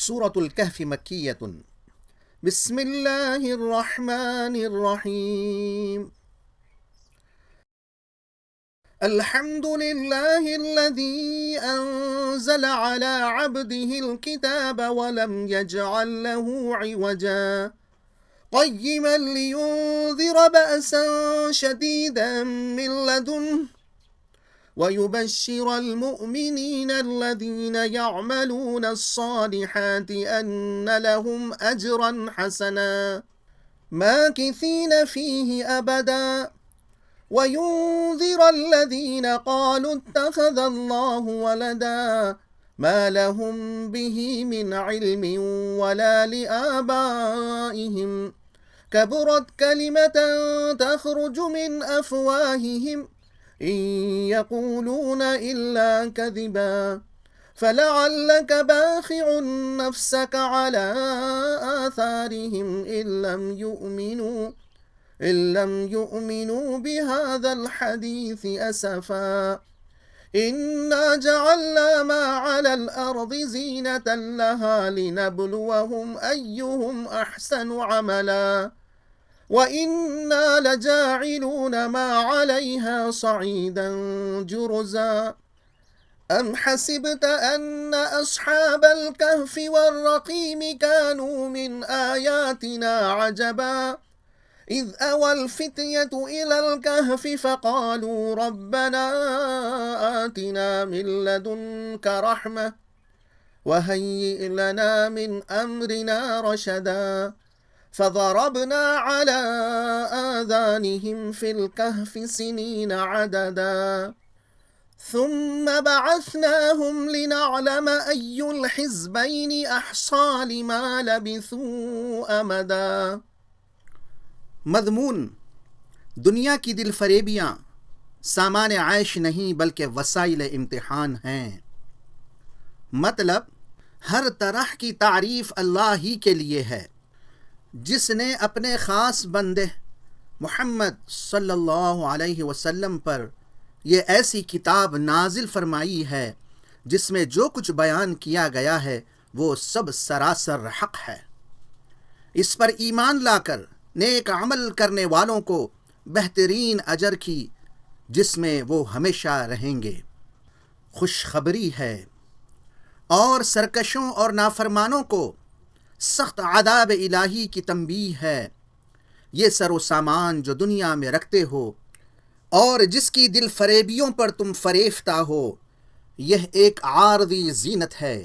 سورة الكهف مكية. بسم الله الرحمن الرحيم. الحمد لله الذي أنزل على عبده الكتاب ولم يجعل له عوجا قيما لينذر بأسا شديدا من لدنه ويبشر المؤمنين الذين يعملون الصالحات أن لهم أجرا حسنا ماكثين فيه أبدا وينذر الذين قالوا اتخذ الله ولدا ما لهم به من علم ولا لآبائهم كبرت كلمة تخرج من أفواههم إن يقولون إلا كذبا فلعلك باخع نفسك على آثارهم إن لم يؤمنوا بهذا الحديث أسفا إنا جعلنا ما على الأرض زينة لها لنبلوهم أيهم أحسن عملا وإنا لجاعلون ما عليها صعيدا جرزا أم حسبت أن أصحاب الكهف والرقيم كانوا من آياتنا عجبا إذ أوى الفتية إلى الكهف فقالوا ربنا آتنا من لدنك رحمة وهيئ لنا من أمرنا رشدا فضربنا على آذانهم في الكهف سنين عددا ثم بعثناهم لنعلم أي الحزبين أحصى لما لبثوا أمدا. مضمون: دنیا کی دل فریبیاں سامان عیش نہیں بلکہ وسائل امتحان ہیں. مطلب ہر طرح کی تعریف اللہ ہی کے لیے ہے جس نے اپنے خاص بندے محمد صلی اللہ علیہ وسلم پر یہ ایسی کتاب نازل فرمائی ہے جس میں جو کچھ بیان کیا گیا ہے وہ سب سراسر حق ہے. اس پر ایمان لا کر نیک عمل کرنے والوں کو بہترین اجر کی جس میں وہ ہمیشہ رہیں گے خوشخبری ہے، اور سرکشوں اور نافرمانوں کو سخت عذاب الہی کی تنبیہ ہے. یہ سر و سامان جو دنیا میں رکھتے ہو اور جس کی دل فریبیوں پر تم فریفتہ ہو، یہ ایک عارضی زینت ہے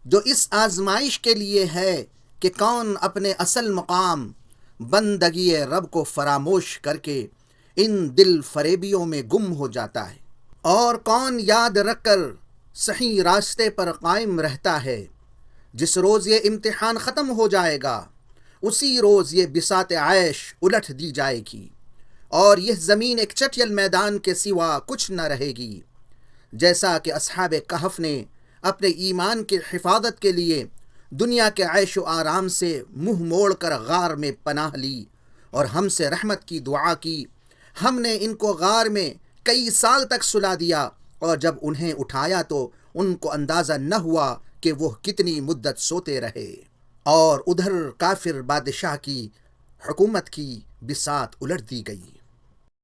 جو اس آزمائش کے لیے ہے کہ کون اپنے اصل مقام بندگی رب کو فراموش کر کے ان دل فریبیوں میں گم ہو جاتا ہے، اور کون یاد رکھ کر صحیح راستے پر قائم رہتا ہے. جس روز یہ امتحان ختم ہو جائے گا اسی روز یہ بساط عیش الٹ دی جائے گی اور یہ زمین ایک چٹیل میدان کے سوا کچھ نہ رہے گی. جیسا کہ اصحاب کہف نے اپنے ایمان کی حفاظت کے لیے دنیا کے عیش و آرام سے منہ موڑ کر غار میں پناہ لی اور ہم سے رحمت کی دعا کی، ہم نے ان کو غار میں کئی سال تک سلا دیا، اور جب انہیں اٹھایا تو ان کو اندازہ نہ ہوا کہ وہ کتنی مدت سوتے رہے. اور ادھر کافر بادشاہ کی حکومت کی بساط الٹ دی گئی.